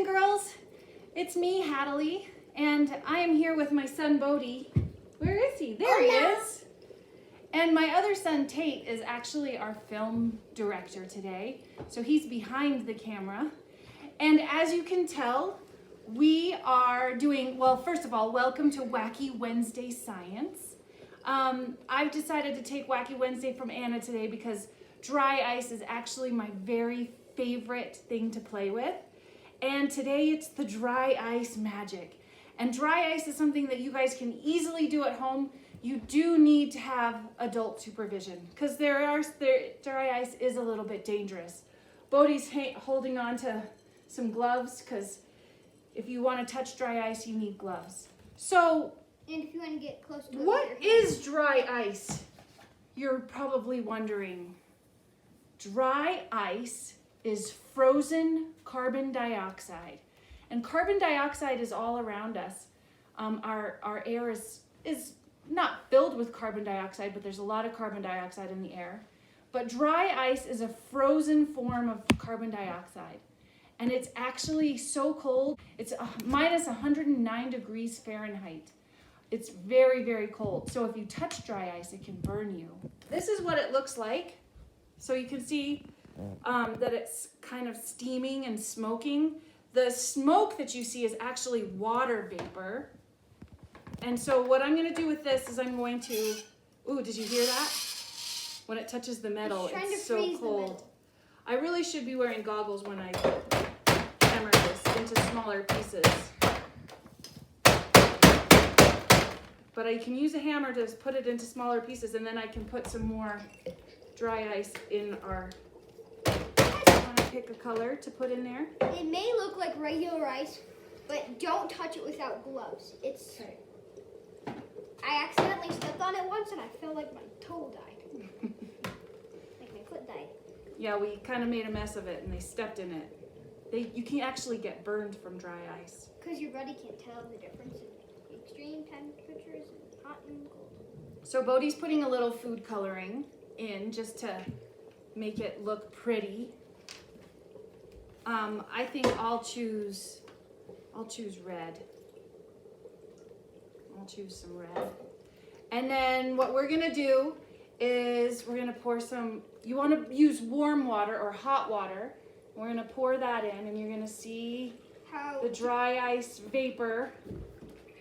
and girls, it's me, Hadley, and I am here with my son, Bodie. Where is he? There he is. And my other son, Tate, is actually our film director today, so he's behind the camera. And as you can tell, we are doing, well, first of all, welcome to Wacky Wednesday Science. I've decided to take Wacky Wednesday from Anna today because dry ice is actually my very favorite thing to play with. And today it's the dry ice magic. And dry ice is something that you guys can easily do at home. You do need to have adult supervision because dry ice is a little bit dangerous. Bodie's holding on to some gloves because if you want to touch dry ice, you need gloves. So, and if you want to get close to it, what is dry ice? You're probably wondering. Dry ice is frozen carbon dioxide. And carbon dioxide is all around us. Our air is not filled with carbon dioxide, but there's a lot of carbon dioxide in the air. But dry ice is a frozen form of carbon dioxide. And it's actually so cold, it's minus 109 degrees Fahrenheit. It's very, very cold. So if you touch dry ice, it can burn you. This is what it looks like. So you can see that it's kind of steaming and smoking. The smoke that you see is actually water vapor. And so what I'm going to do with this is I'm going to, ooh, did you hear that? When it touches the metal, it's so cold. I really should be wearing goggles when I hammer this into smaller pieces. But I can use a hammer to put it into smaller pieces, and then I can put some more dry ice in our, I want to pick a color to put in there. It may look like regular ice, but don't touch it without gloves. It's okay. I accidentally stepped on it once and I felt like my toe died. Like my foot died. Yeah, we kind of made a mess of it and they stepped in it. You can actually get burned from dry ice. Because your body can't tell the difference in extreme temperatures and hot and cold. So Bodie's putting a little food coloring in just to make it look pretty. I think I'll choose red. I'll choose some red. And then what we're gonna do is we're gonna pour some, you wanna use warm water or hot water. We're gonna pour that in and you're gonna see the dry ice vapor.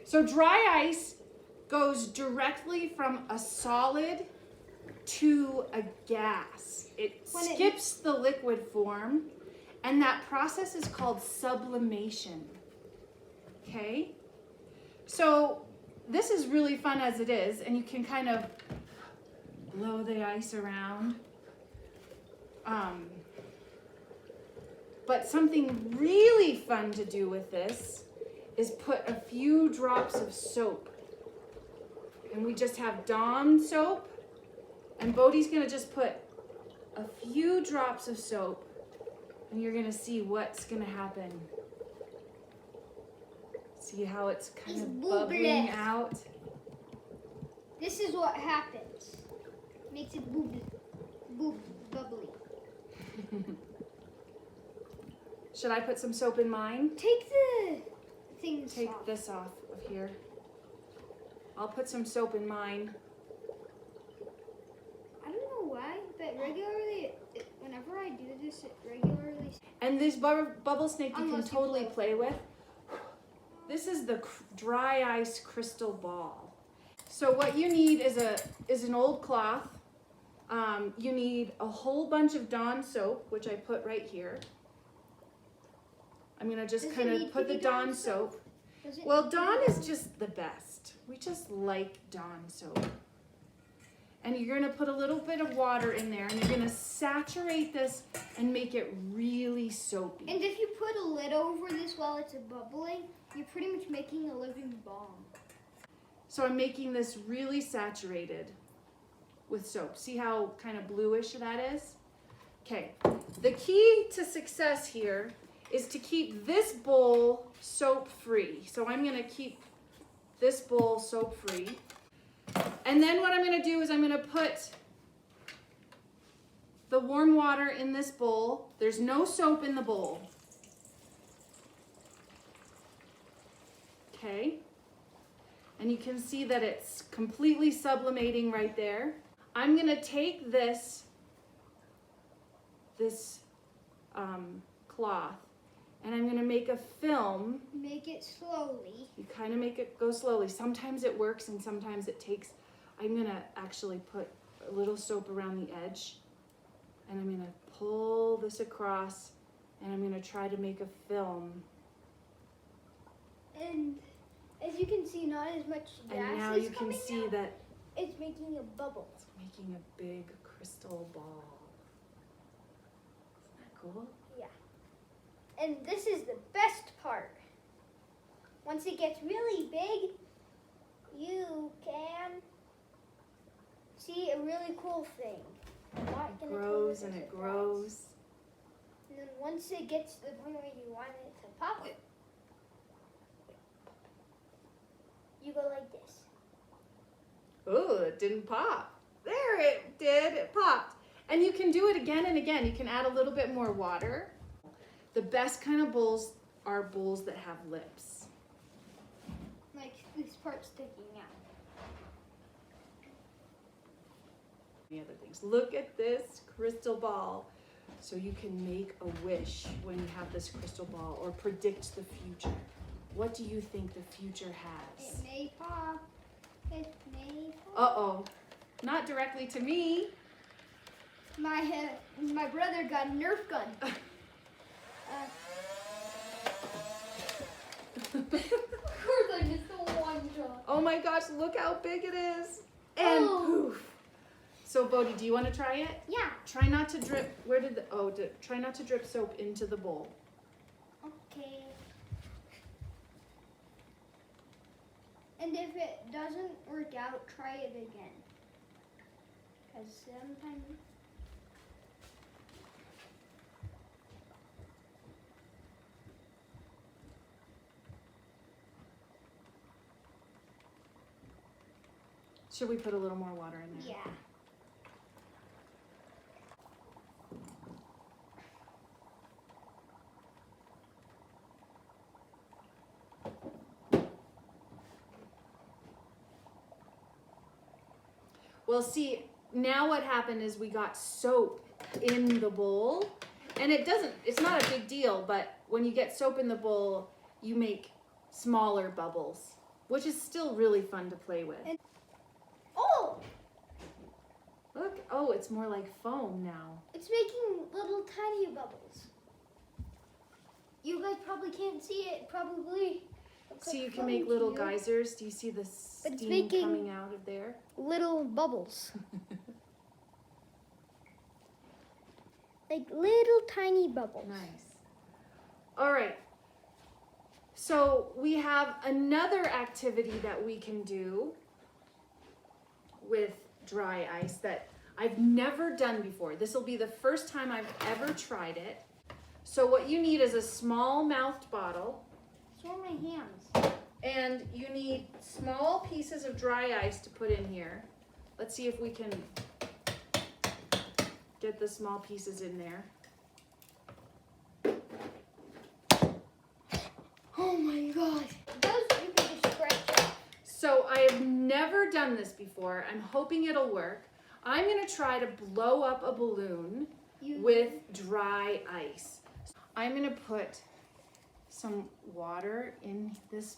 So dry ice goes directly from a solid to a gas. It skips the liquid form, and that process is called sublimation. Okay? So this is really fun as it is, and you can kind of blow the ice around. But something really fun to do with this is put a few drops of soap. And we just have Dawn soap, and Bodie's gonna just put a few drops of soap, and you're gonna see what's gonna happen. See how it's kind of bubbling out? This is what happens. Makes it bubbly. Should I put some soap in mine? Take the things Take off. this off of here. I'll put some soap in mine. I don't know why, but regularly, whenever I do this, it regularly... And this bubble snake you can totally play with. This is the dry ice crystal ball. So what you need is an old cloth. You need a whole bunch of Dawn soap, which I put right here. I'm gonna just kind of put the Dawn soap. Well, Dawn is just the best. We just like Dawn soap. And you're gonna put a little bit of water in there, and you're gonna saturate this and make it really soapy. And if you put a lid over this while it's bubbling, you're pretty much making a living bomb. So I'm making this really saturated with soap. See how kind of bluish that is? Okay, the key to success here is to keep this bowl soap free. So I'm gonna keep this bowl soap free. And then what I'm gonna do is I'm gonna put the warm water in this bowl. There's no soap in the bowl. Okay? And you can see that it's completely sublimating right there. I'm gonna take this cloth and I'm gonna make a film. Make it slowly. You kind of make it go slowly. Sometimes it works and sometimes it takes. I'm gonna actually put a little soap around the edge and I'm gonna pull this across and I'm gonna try to make a film. And as you can see, not as much gas And now is you can coming see out. that It's making a bubble. it's making a big crystal ball. Isn't that cool? Yeah. And this is the best part. Once it gets really big, you can see a really cool thing. I'm not It gonna tell grows you and what it does. grows. And then once it gets to the point where you want it to pop, you go like this. Oh, it didn't pop. There it did, it popped. And you can do it again and again. You can add a little bit more water. The best kind of bowls are bowls that have lips. Like this part sticking out. The other things. Look at this crystal ball. So you can make a wish when you have this crystal ball or predict the future. What do you think the future has? It may pop. It may pop. Uh-oh. Not directly to me. My brother got a Nerf gun. Of course I missed the one shot. Oh my gosh, look how big it is. And Oh. poof. So Bodhi, do you want to try it? Yeah. Try not to drip, try not to drip soap into the bowl. Okay. And if it doesn't work out, try it again. Because sometimes... Should we put a little more water in there? Yeah. Well, see, now what happened is we got soap in the bowl. And it's not a big deal, but when you get soap in the bowl, you make smaller bubbles, which is still really fun to play with. Oh! Look, oh, it's more like foam now. It's making little tiny bubbles. You guys probably can't see it, probably. So you can make little geysers. Do you see the But it's steam making- coming out of there? Little bubbles. Like little tiny bubbles. Nice. All right. So we have another activity that we can do with dry ice that I've never done before. This will be the first time I've ever tried it. So what you need is a small mouthed bottle, So are my hands. and you need small pieces of dry ice to put in here. Let's see if we can get the small pieces in there. Oh my god. Those you can just scratch off. So I have never done this before. I'm hoping it'll work. I'm gonna try to blow up a balloon with dry ice. I'm gonna put some water in this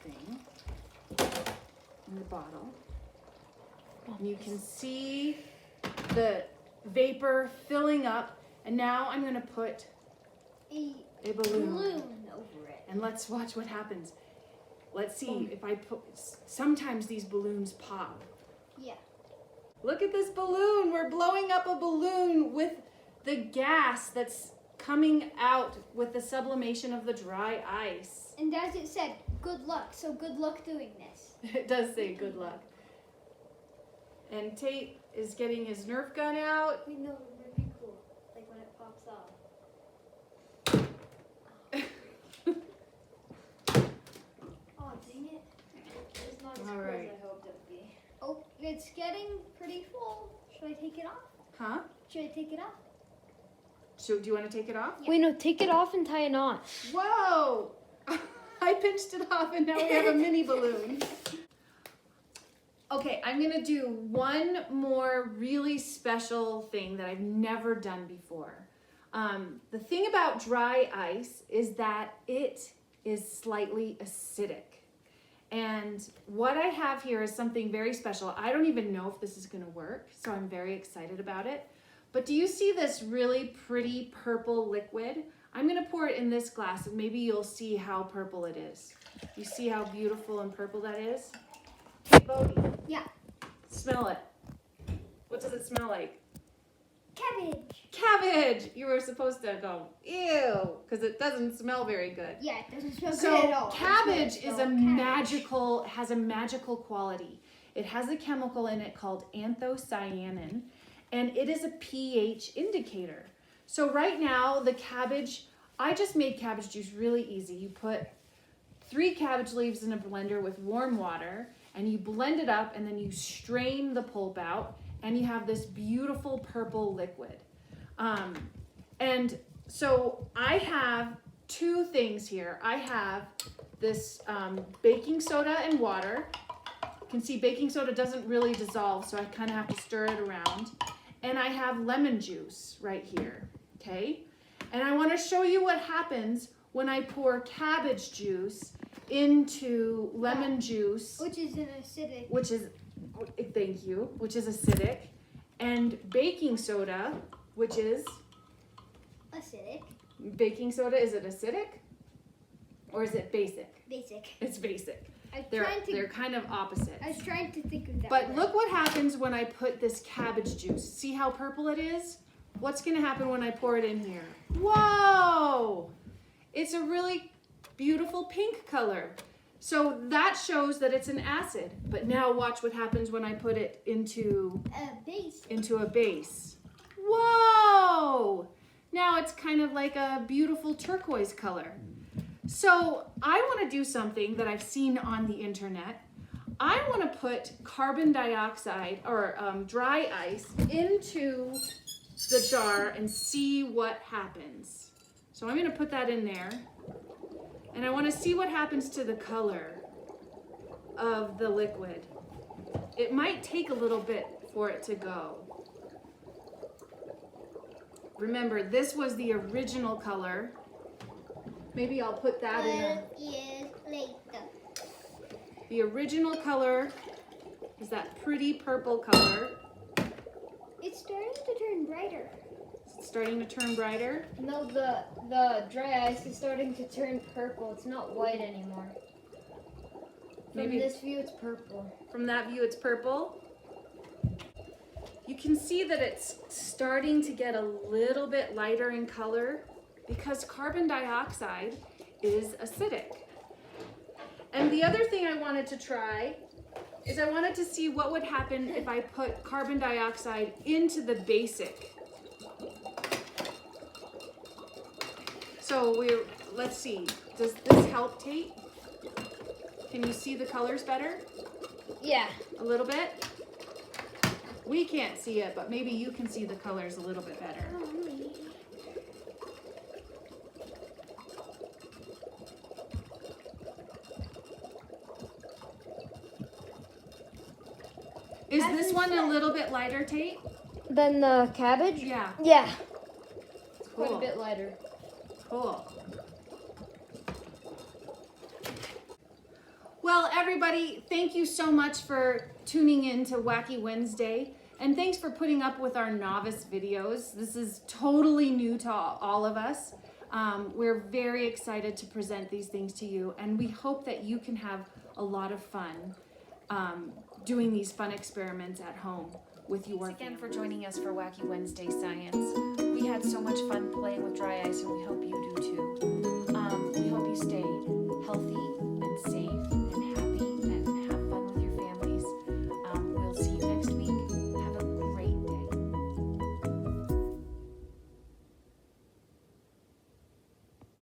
thing, in the bottle. And you can see the vapor filling up. And now I'm gonna put a a balloon. balloon over it. And let's watch what happens. Let's see if I put, sometimes these balloons pop. Yeah. Look at this balloon. We're blowing up a balloon with the gas that's coming out with the sublimation of the dry ice. And as it said, good luck. So good luck doing this. It does say good luck. And Tate is getting his Nerf gun out. We know it would be cool. Like when it pops off. Oh, dang it. It's not as All cool right. as I hoped it would be. Oh, it's getting pretty full. Should I take it off? Huh? Should I take it off? So do you want to take it off? Yeah. Wait, no, take it off and tie a knot. Whoa! I pinched it off and now we have a mini balloon. Okay, I'm gonna do one more really special thing that I've never done before. The thing about dry ice is that it is slightly acidic. And what I have here is something very special. I don't even know if this is gonna work, so I'm very excited about it. But do you see this really pretty purple liquid? I'm gonna pour it in this glass and maybe you'll see how purple it is. You see how beautiful and purple that is? Hey, Bodhi. Yeah. Smell it. What does it smell like? Cabbage. Cabbage! You were supposed to go, ew, because it doesn't smell very good. Yeah, it doesn't smell So good at all. cabbage It is smells a cabbage. has a magical quality. It has a chemical in it called anthocyanin, and it is a pH indicator. So right now, the cabbage, I just made cabbage juice really easy. You put 3 cabbage leaves in a blender with warm water, and you blend it up, and then you strain the pulp out, and you have this beautiful purple liquid. And so I have 2 things here. I have this baking soda and water. You can see baking soda doesn't really dissolve, so I kind of have to stir it around. And I have lemon juice right here, okay? And I want to show you what happens when I pour cabbage juice into lemon juice. Which is an acidic. Which is, thank you, which is acidic. And baking soda, which is? Acidic. Baking soda, is it acidic? Or is it basic? Basic. It's basic. They're They're kind of opposites. I was trying to think of that. But word. look what happens when I put this cabbage juice. See how purple it is? What's gonna happen when I pour it in here? Whoa! It's a really beautiful pink color. So that shows that it's an acid. But now watch what happens when I put it into a base. Whoa! Now it's kind of like a beautiful turquoise color. So I want to do something that I've seen on the internet. I want to put carbon dioxide or dry ice into the jar and see what happens. So I'm going to put that in there. And I want to see what happens to the color of the liquid. It might take a little bit for it to go. Remember, this was the original color. Maybe I'll put that in. 12 years later. The original color is that pretty purple color. It's starting to turn brighter. It's starting to turn brighter. No, the dry ice is starting to turn purple. It's not white anymore. From Maybe this view, it's purple. from that view, it's purple. You can see that it's starting to get a little bit lighter in color because carbon dioxide is acidic. And the other thing I wanted to try is I wanted to see what would happen if I put carbon dioxide into the basic. So let's see, does this help, Tate? Can you see the colors better? Yeah. A little bit? We can't see it, but maybe you can see the colors a little bit better. Is this one a little bit lighter, Tate? Then the cabbage? Yeah. Yeah. Quite Cool. a bit lighter. Cool. Well, everybody, thank you so much for tuning in to Wacky Wednesday. And thanks for putting up with our novice videos. This is totally new to all of us. We're very excited to present these things to you, and we hope that you can have a lot of fun doing these fun experiments at home with your Thanks again for joining us for Wacky Wednesday Science. We had so much fun playing with dry ice, and we hope you do too.